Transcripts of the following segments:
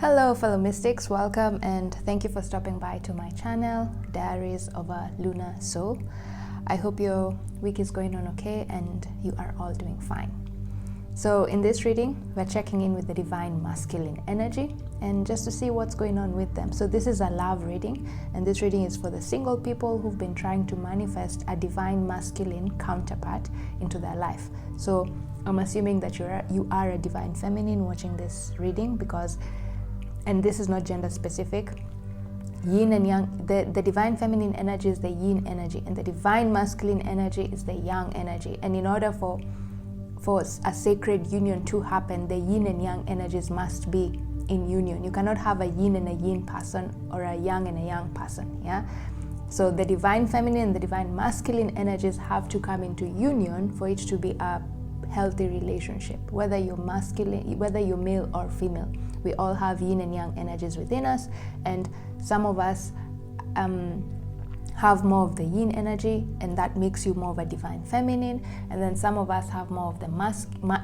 Hello fellow mystics, welcome and thank you for stopping by to my channel, Diaries of a Lunar Soul. I hope your week is going on okay and you are all doing fine. So in this reading, we're checking in with the divine masculine energy and just to see what's going on with them. So this is a love reading, and this reading is for the single people who've been trying to manifest a divine masculine counterpart into their life. So I'm assuming that you are a divine feminine watching this reading, because and this is not gender specific. Yin and yang, the divine feminine energy is the yin energy, and the divine masculine energy is the yang energy. And in order for a sacred union to happen, the yin and yang energies must be in union. You cannot have a yin and a yin person or a yang and a yang person. Yeah. So the divine feminine and the divine masculine energies have to come into union for it to be a healthy relationship, whether you're masculine, whether you're male or female. We all have yin and yang energies within us, and some of us have more of the yin energy, and that makes you more of a divine feminine, and then some of us have more of the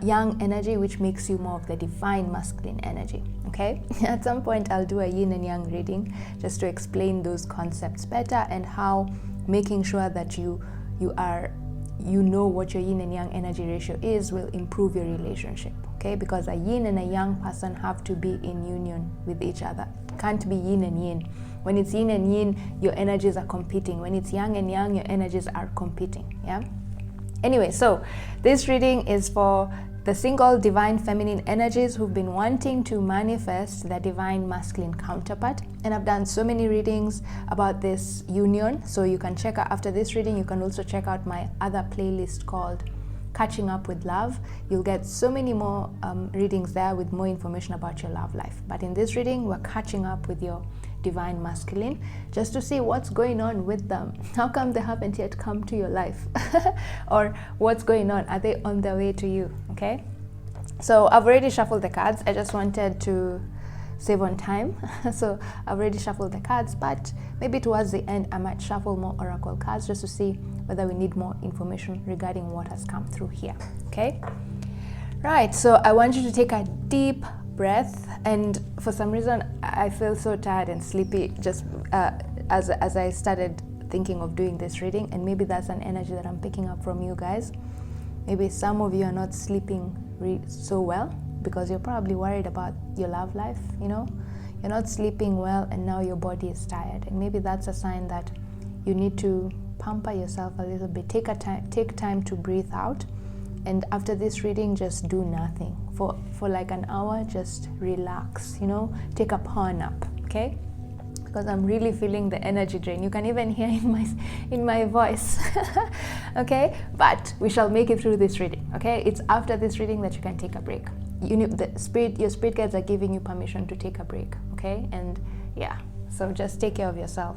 yang energy, which makes you more of the divine masculine energy. Okay, at some point I'll do a yin and yang reading just to explain those concepts better, and how making sure that you know what your yin and yang energy ratio is will improve your relationship. Okay, because a yin and a yang person have to be in union with each other. Can't be yin and yin. When it's yin and yin, your energies are competing. When it's yang and yang, your energies are competing. Yeah. Anyway, so this reading is for the single divine feminine energies who've been wanting to manifest their divine masculine counterpart. And I've done so many readings about this union, so you can check out after this reading. You can also check out my other playlist called Catching Up with Love. You'll get so many more readings there with more information about your love life. But in this reading, we're catching up with your divine masculine just to see what's going on with them. How come they haven't yet come to your life? Or what's going on? Are they on their way to you? Okay, so I've already shuffled the cards. I just wanted to save on time. So I've already shuffled the cards, but maybe towards the end I might shuffle more oracle cards just to see whether we need more information regarding what has come through here. Okay, right, so I want you to take a deep breath, and for some reason I feel so tired and sleepy just as I started thinking of doing this reading, and maybe that's an energy that I'm picking up from you guys. Maybe some of you are not sleeping so well because you're probably worried about your love life. You know, you're not sleeping well and now your body is tired, and maybe that's a sign that you need to pamper yourself a little bit. Take time to breathe out, and after this reading just do nothing for like an hour. Just relax, you know, take a power nap. Okay, because I'm really feeling the energy drain. You can even hear in my voice. Okay, but we shall make it through this reading. Okay, it's after this reading that you can take a break. Your spirit guides are giving you permission to take a break. Okay, and yeah, so just take care of yourself.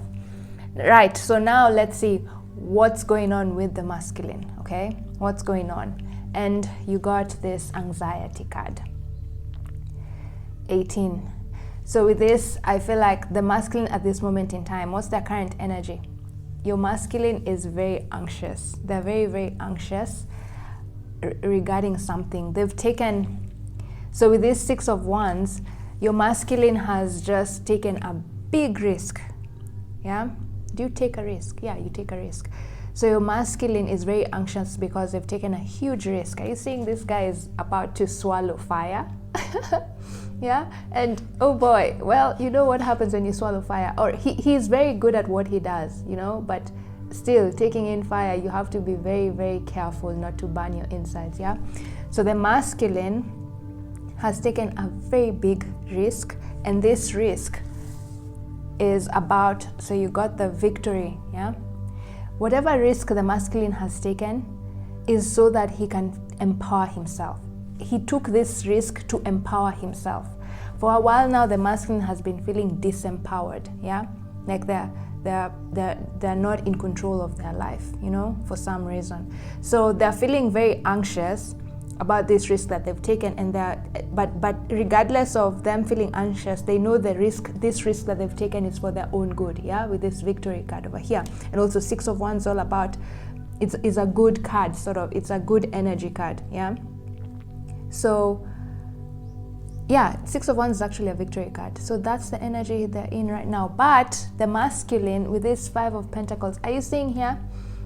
Right, so now let's see what's going on with the masculine. Okay, what's going on? And you got this anxiety card, 18. So with this, I feel like the masculine at this moment in time, what's their current energy? Your masculine is very anxious. They're very, very anxious regarding something. They've taken, so with this 6 of Wands, your masculine has just taken a big risk. Yeah? Do you take a risk? Yeah, you take a risk. So your masculine is very anxious because they've taken a huge risk. Are you seeing this guy is about to swallow fire? Yeah, and oh boy, well, you know what happens when you swallow fire, or he's very good at what he does, you know, but still taking in fire, you have to be very, very careful not to burn your insides. Yeah, so the masculine has taken a very big risk, and this risk is about, so you got the victory. Yeah, whatever risk the masculine has taken is so that he can empower himself. He took this risk to empower himself. For a while now, the masculine has been feeling disempowered. Yeah, like they're not in control of their life, you know, for some reason. So they're feeling very anxious about this risk that they've taken, and but regardless of them feeling anxious, they know this risk that they've taken is for their own good. Yeah, with this victory card over here, and also 6 of Wands all about it's a good card, sort of. It's a good energy card. Yeah. So yeah, Six of Wands is actually a victory card. So that's the energy they're in right now. But the masculine with this Five of Pentacles, are you seeing here?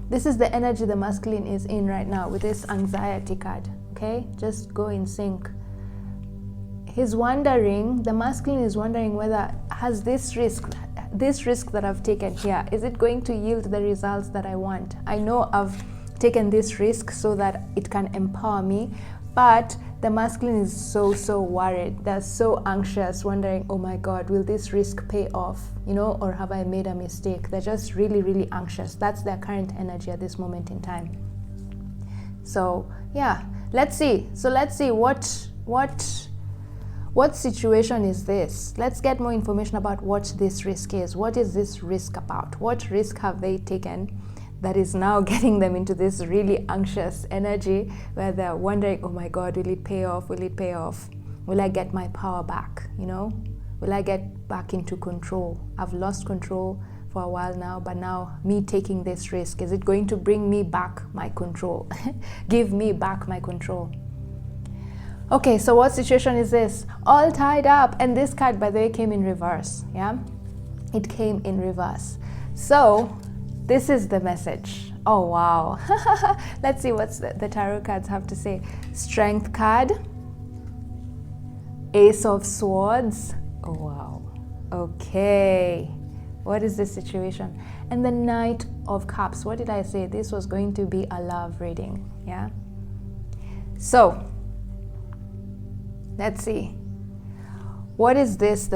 This is the energy the masculine is in right now with this anxiety card. Okay, just go in sync. He's wondering, the masculine is wondering whether has this risk that I've taken here, is it going to yield the results that I want? I know I've taken this risk so that it can empower me, but the masculine is so worried. They're so anxious, wondering, oh my God, will this risk pay off? You know, or have I made a mistake? They're just really anxious. That's their current energy at this moment in time. So yeah, let's see. So let's see what situation is this? Let's get more information about what this risk is. What is this risk about? What risk have they taken that is now getting them into this really anxious energy where they're wondering, oh my God, will it pay off? Will it pay off? Will I get my power back? You know, will I get back into control? I've lost control for a while now, but now me taking this risk, is it going to bring me back my control? Give me back my control. Okay, so what situation is this? All tied up. And this card, by the way, came in reverse. Yeah, it came in reverse. So this is the message. Oh wow. Let's see what the tarot cards have to say. Strength card, Ace of Swords. Oh wow. Okay, what is the situation? And the Knight of Cups. What did I say? This was going to be a love reading. Yeah, so let's see. What is this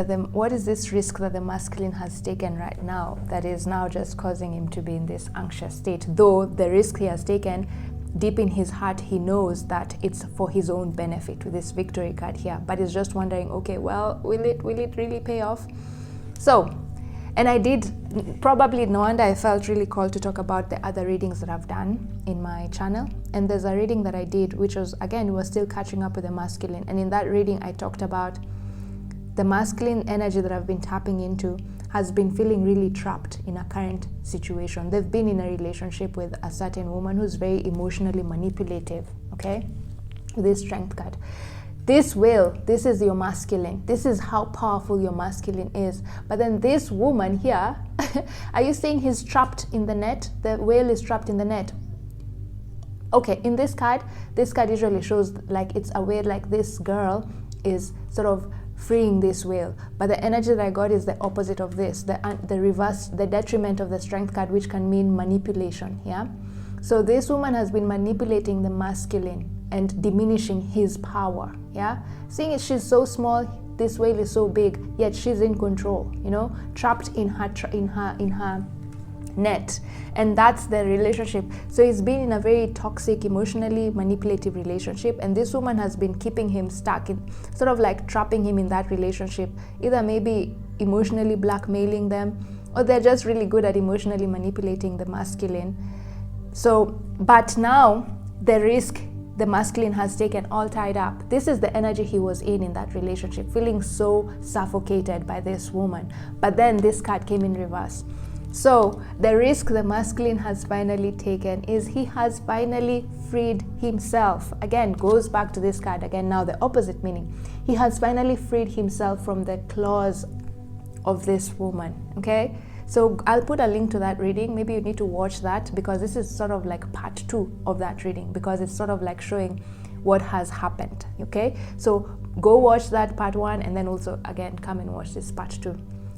risk that the masculine has taken right now that is now just causing him to be in this anxious state? Though the risk he has taken, deep in his heart, he knows that it's for his own benefit with this victory card here. But he's just wondering, okay, well, will it really pay off? So, and I did, probably no wonder I felt really called to talk about the other readings that I've done in my channel. And there's a reading that I did, which was, again, we were still catching up with the masculine. And in that reading, I talked about the masculine energy that I've been tapping into has been feeling really trapped in a current situation. They've been in a relationship with a certain woman who's very emotionally manipulative, okay? This Strength card. This is your masculine. This is how powerful your masculine is. But then this woman here, are you saying he's trapped in the net? The whale is trapped in the net. Okay, in this card usually shows like it's a whale, like this girl is sort of freeing this whale. But the energy that I got is the opposite of this, the reverse, the detriment of the Strength card, which can mean manipulation, yeah? So this woman has been manipulating the masculine and diminishing his power, yeah? Seeing as she's so small, this whale is so big, yet she's in control, you know, trapped in her net. And that's the relationship. So he's been in a very toxic, emotionally manipulative relationship, and this woman has been keeping him stuck in, sort of like trapping him in that relationship, either maybe emotionally blackmailing them, or they're just really good at emotionally manipulating the masculine. So, but now the risk the masculine has taken, all tied up. This is the energy he was in that relationship, feeling so suffocated by this woman. But then this card came in reverse. So the risk the masculine has finally taken is he has finally freed himself. Again, goes back to this card again, now the opposite meaning. He has finally freed himself from the claws of this woman, okay? So I'll put a link to that reading. Maybe you need to watch that, because this is sort of like part 2 of that reading, because it's sort of like showing what has happened, okay? So go watch that part 1, and then also again come and watch this part 2.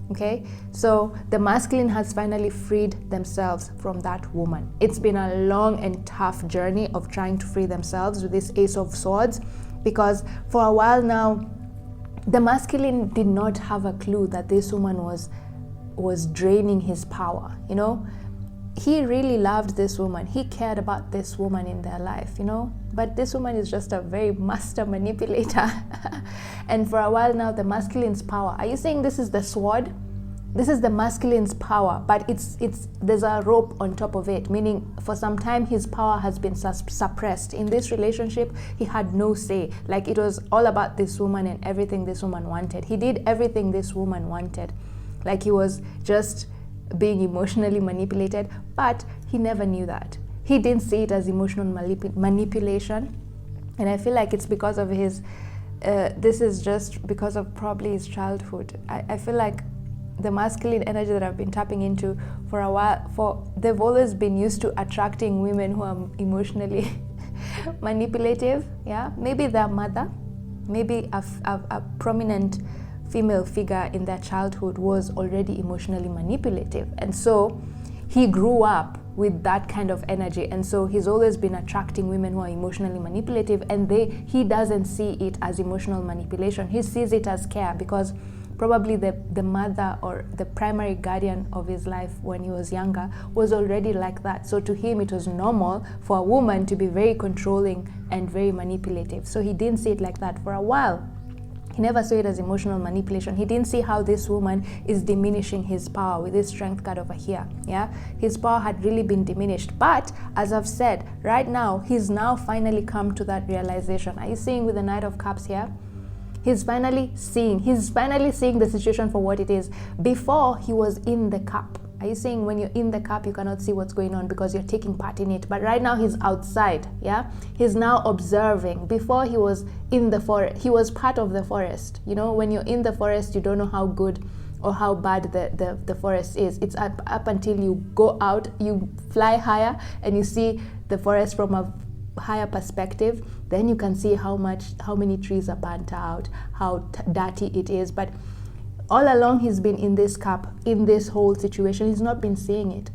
Okay, so the masculine has finally freed themselves from that woman. It's been a long and tough journey of trying to free themselves with this Ace of Swords, because for a while now, the masculine did not have a clue that this woman was draining his power, you know? He really loved this woman. He cared about this woman in their life, you know? But this woman is just a very master manipulator. And for a while now, the masculine's power. Are you saying this is the sword? This is the masculine's power, but there's a rope on top of it, meaning for some time his power has been suppressed. In this relationship, he had no say. Like, it was all about this woman and everything this woman wanted. He did everything this woman wanted. Like, he was just being emotionally manipulated, but he never knew that. He didn't see it as emotional manipulation. And I feel like it's because of his this is just because of probably his childhood. I feel like the masculine energy that I've been tapping into for a while, they've always been used to attracting women who are emotionally manipulative. Yeah, maybe their mother, maybe a prominent female figure in their childhood was already emotionally manipulative, and so he grew up with that kind of energy, and so he's always been attracting women who are emotionally manipulative, and he doesn't see it as emotional manipulation. He sees it as care, because probably the mother or the primary guardian of his life when he was younger was already like that. So to him it was normal for a woman to be very controlling and very manipulative. So he didn't see it like that for a while. He never saw it as emotional manipulation. He didn't see how this woman is diminishing his power with this strength card over here. Yeah, his power had really been diminished. But as I've said, right now, he's now finally come to that realization. Are you seeing with the Knight of Cups here? He's finally seeing the situation for what it is. Before, he was in the cup. Are you saying when you're in the cup, you cannot see what's going on because you're taking part in it? But right now he's outside, yeah? He's now observing. Before he was in the forest, he was part of the forest. You know, when you're in the forest, you don't know how good or how bad the forest is. It's up until you go out, you fly higher and you see the forest from a higher perspective. Then you can see how many trees are burnt out, how dirty it is. But all along he's been in this cup, in this whole situation. He's not been seeing it,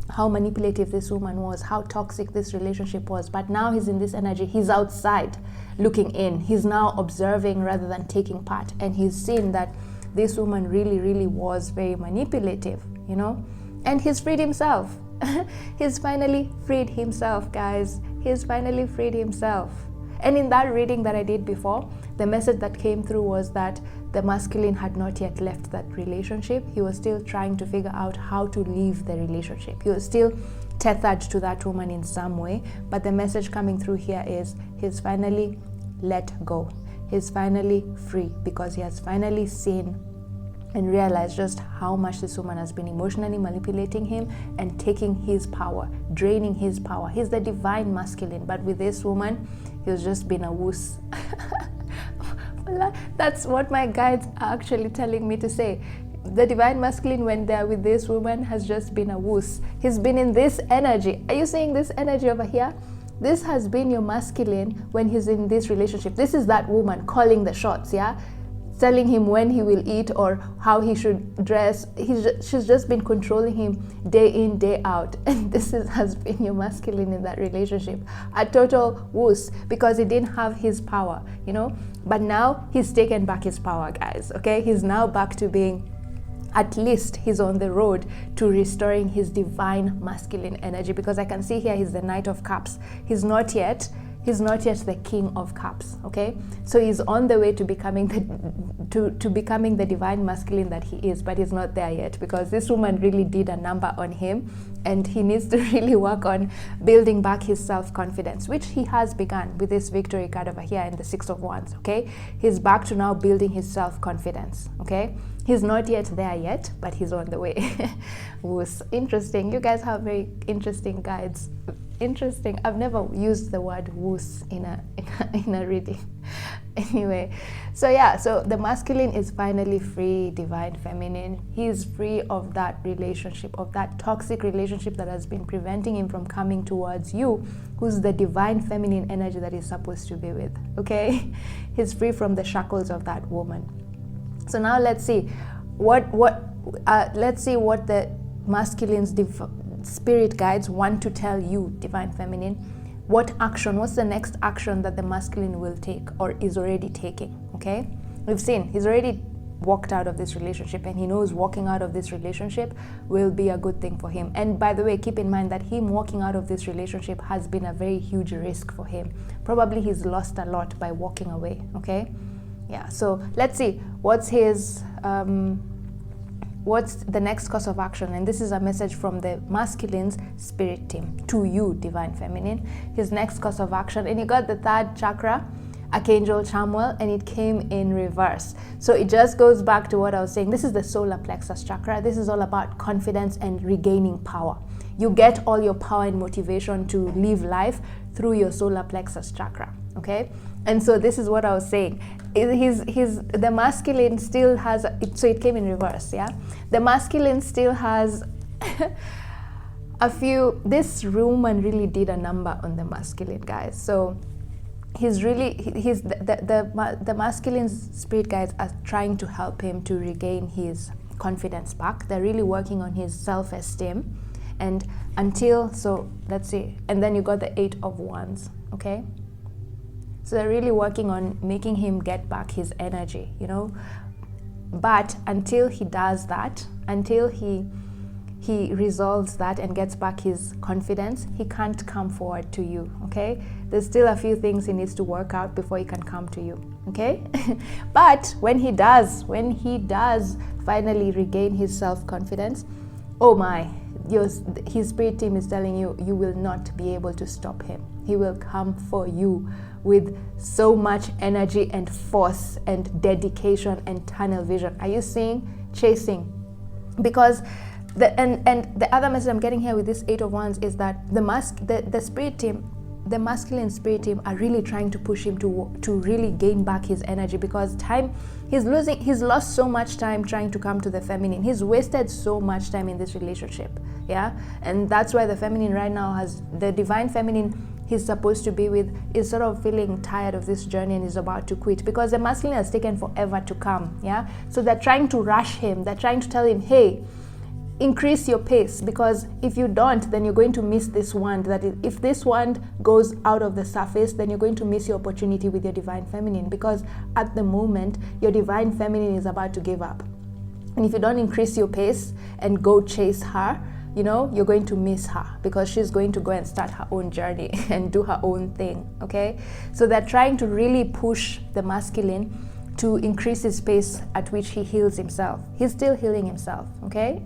how manipulative this woman was, how toxic this relationship was. But now he's in this energy. He's outside looking in. He's now observing rather than taking part. And he's seen that this woman really, really was very manipulative, you know? And he's freed himself. He's finally freed himself, guys. He's finally freed himself. And in that reading that I did before, the message that came through was that the masculine had not yet left that relationship. He was still trying to figure out how to leave the relationship. He was still tethered to that woman in some way. But the message coming through here is he's finally let go. He's finally free, because he has finally seen and realized just how much this woman has been emotionally manipulating him and taking his power, draining his power. He's the divine masculine, but with this woman, he was just been a wuss. That's what my guides are actually telling me to say. The divine masculine, when they're with this woman, has just been a wuss. He's been in this energy. Are you seeing this energy over here? This has been your masculine when he's in this relationship. This is that woman calling the shots, yeah? Telling him when he will eat or how he should dress. She's just been controlling him day in, day out. And this has been your masculine in that relationship. A total wuss, because he didn't have his power, you know? But now he's taken back his power, guys, okay? He's now back to being, at least he's on the road to restoring his divine masculine energy, because I can see here he's the Knight of Cups. He's not yet the King of Cups, okay? So he's on the way to becoming the divine masculine that he is, but he's not there yet, because this woman really did a number on him, and he needs to really work on building back his self-confidence, which he has begun with this victory card over here in the Six of Wands, okay? He's back to now building his self-confidence, okay? He's not yet there yet, but he's on the way. Was interesting. You guys have very interesting guides. Interesting. I've never used the word woos in a reading. Anyway, so yeah, so the masculine is finally free, divine feminine. He's free of that relationship, of that toxic relationship that has been preventing him from coming towards you, who's the divine feminine energy that he's supposed to be with, okay? He's free from the shackles of that woman. So now let's see what the masculine's spirit guides want to tell you, divine feminine. What's the next action that the masculine will take or is already taking, okay? We've seen he's already walked out of this relationship, and he knows walking out of this relationship will be a good thing for him. And by the way, keep in mind that him walking out of this relationship has been a very huge risk for him. Probably he's lost a lot by walking away, okay? Yeah, so let's see what's the next course of action. And this is a message from the masculine's spirit team to you, divine feminine. His next course of action, and you got the third chakra, Archangel Chamuel, and it came in reverse. So it just goes back to what I was saying. This is the solar plexus chakra. This is all about confidence and regaining power. You get all your power and motivation to live life through your solar plexus chakra. okay? And so this is what I was saying. The masculine still has, so it came in reverse, yeah? The masculine still has this woman really did a number on the masculine, guys. So the masculine spirit guides are trying to help him to regain his confidence back. They're really working on his self-esteem, and so let's see, and then you got the 8 of Wands, okay? So they're really working on making him get back his energy, you know? But until he does that, until he resolves that and gets back his confidence, he can't come forward to you, okay? There's still a few things he needs to work out before he can come to you, okay? But when he does finally regain his self-confidence, oh my, his spirit team is telling you, you will not be able to stop him. He will come for you with so much energy and force and dedication and tunnel vision. Are you seeing? Chasing. Because the other message I'm getting here with this 8 of Wands is that the spirit team, the masculine spirit team, are really trying to push him to really gain back his energy, because he's lost so much time trying to come to the feminine. He's wasted so much time in this relationship, yeah? And that's why the feminine right now has the divine feminine he's supposed to be with is sort of feeling tired of this journey and is about to quit, because the masculine has taken forever to come, yeah? So they're trying to rush him. They're trying to tell him, hey, increase your pace, because if you don't, then you're going to miss this wand. If this wand goes out of the surface, then you're going to miss your opportunity with your divine feminine, because at the moment your divine feminine is about to give up. And if you don't increase your pace and go chase her, you know, you're going to miss her, because she's going to go and start her own journey and do her own thing, okay? So they're trying to really push the masculine to increase his pace at which he heals himself. He's still healing himself, okay?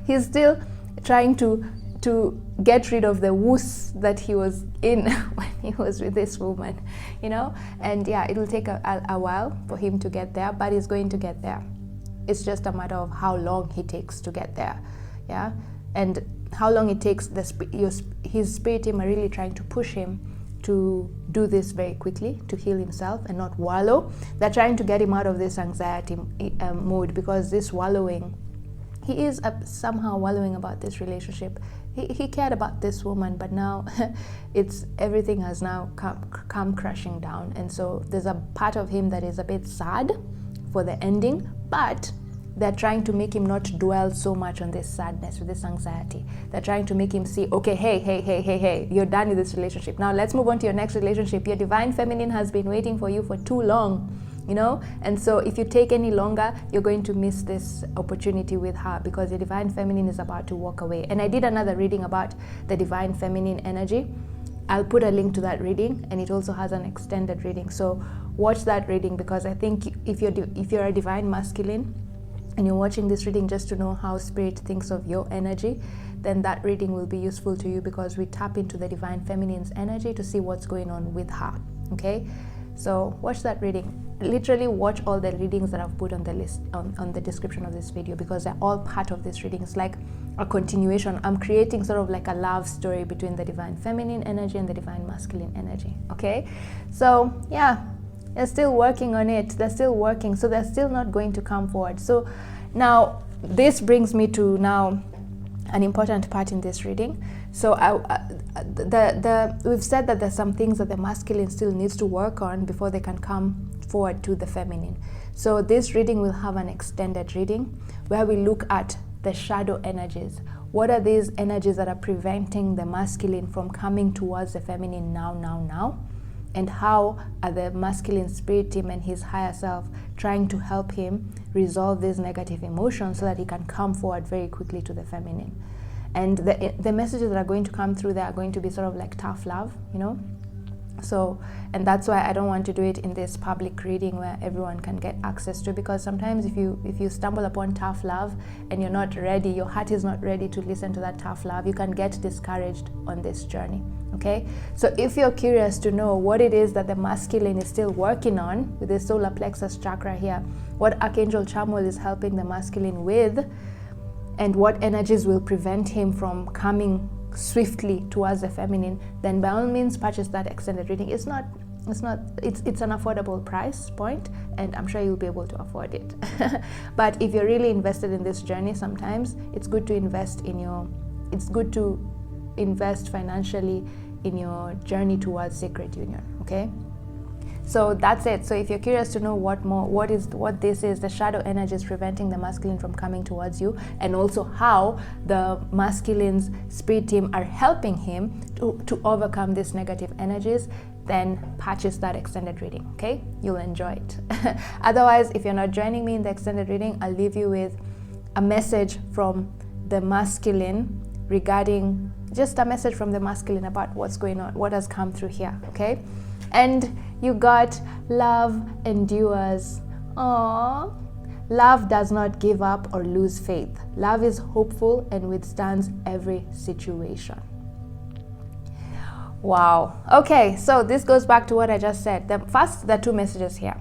He's still trying to get rid of the woos that he was in when he was with this woman, you know? And yeah, it'll take a while for him to get there, but he's going to get there. It's just a matter of how long he takes to get there, yeah? And how long it takes, his spirit team are really trying to push him to do this very quickly, to heal himself and not wallow. They're trying to get him out of this anxiety mode, because this wallowing, he is somehow wallowing about this relationship. He cared about this woman, but now everything has now come crashing down. And so there's a part of him that is a bit sad for the ending, but they're trying to make him not dwell so much on this sadness or this anxiety. They're trying to make him see, okay, hey, you're done with this relationship. Now let's move on to your next relationship. Your divine feminine has been waiting for you for too long, you know? And so if you take any longer, you're going to miss this opportunity with her, because your divine feminine is about to walk away. And I did another reading about the divine feminine energy. I'll put a link to that reading, and it also has an extended reading. So watch that reading, because I think if you're a divine masculine, and you're watching this reading just to know how spirit thinks of your energy, then that reading will be useful to you, because we tap into the divine feminine's energy to see what's going on with her, okay? So watch that reading. Literally watch all the readings that I've put on the list, on the description of this video, because they're all part of this reading. It's like a continuation. I'm creating sort of like a love story between the divine feminine energy and the divine masculine energy, okay? So yeah, they're still working on it. They're still working. So they're still not going to come forward. So now this brings me to now an important part in this reading. So we've said that there's some things that the masculine still needs to work on before they can come forward to the feminine. So this reading will have an extended reading where we look at the shadow energies. What are these energies that are preventing the masculine from coming towards the feminine now? And how are the masculine spirit team and his higher self trying to help him resolve these negative emotions so that he can come forward very quickly to the feminine. And the messages that are going to come through there are going to be sort of like tough love, you know? So, and that's why I don't want to do it in this public reading where everyone can get access to, because sometimes if you stumble upon tough love and you're not ready, your heart is not ready to listen to that tough love, you can get discouraged on this journey, okay? So if you're curious to know what it is that the masculine is still working on with the solar plexus chakra here, what Archangel Chamuel is helping the masculine with, and what energies will prevent him from coming swiftly towards the feminine, then by all means purchase that extended reading. It's not it's an affordable price point, and I'm sure you'll be able to afford it. But if you're really invested in this journey, sometimes it's good to invest financially in your journey towards sacred union. Okay, so that's it. So if you're curious to know what this is, the shadow energy is preventing the masculine from coming towards you, and also how the masculine's spirit team are helping him to overcome these negative energies, then purchase that extended reading. Okay, you'll enjoy it. Otherwise, if you're not joining me in the extended reading, I'll leave you with a message from the masculine regarding just a message from the masculine about what's going on, what has come through here. Okay, and you got love endures. Aww. Love does not give up or lose faith. Love is hopeful and withstands every situation. Wow. Okay, so this goes back to what I just said. The two messages here.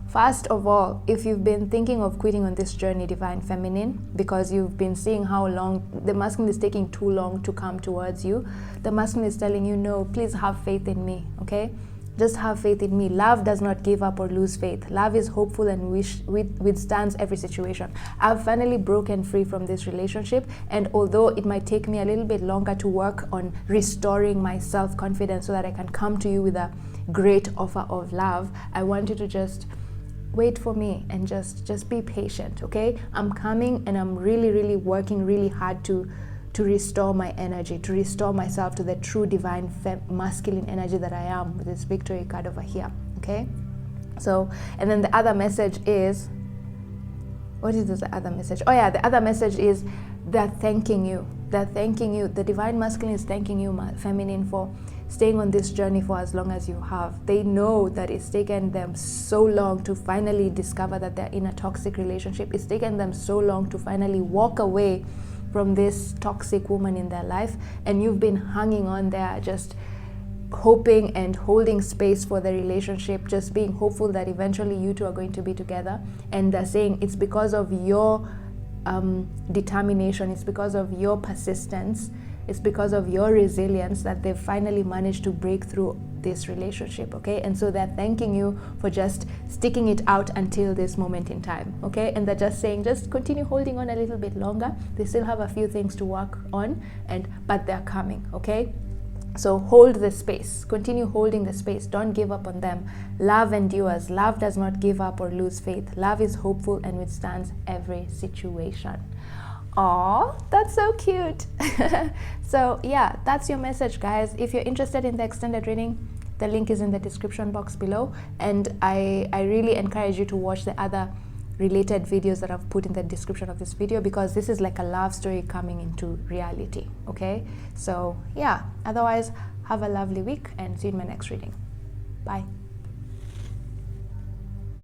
First of all, if you've been thinking of quitting on this journey, Divine Feminine, because you've been seeing how long the masculine is taking too long to come towards you, the masculine is telling you, no, please have faith in me, okay? Just have faith in me. Love does not give up or lose faith. Love is hopeful and withstands every situation. I've finally broken free from this relationship, and although it might take me a little bit longer to work on restoring my self-confidence so that I can come to you with a great offer of love, I want you to just wait for me and just be patient, okay? I'm coming, and I'm really working really hard to restore my energy, to restore myself to the true divine masculine energy that I am, with this victory card over here. Okay, so, and then the other message is, what is the other message? Oh yeah, the other message is they're thanking you. The divine masculine is thanking you, feminine, for staying on this journey for as long as you have. They know that it's taken them so long to finally discover that they're in a toxic relationship. It's taken them so long to finally walk away from this toxic woman in their life, and you've been hanging on there, just hoping and holding space for the relationship, just being hopeful that eventually you two are going to be together. And they're saying it's because of your determination, it's because of your persistence, it's because of your resilience that they've finally managed to break through this relationship. Okay, and so they're thanking you for just sticking it out until this moment in time. Okay, and they're just saying, just continue holding on a little bit longer. They still have a few things to work on, but they're coming. Okay, so hold the space, continue holding the space, don't give up on them. Love endures. Love does not give up or lose faith. Love is hopeful and withstands every situation. Aw, that's so cute. So yeah, that's your message, guys. If you're interested in the extended reading, the link is in the description box below, and I really encourage you to watch the other related videos that I've put in the description of this video, because this is like a love story coming into reality. Okay, so yeah, otherwise, have a lovely week and see you in my next reading. Bye.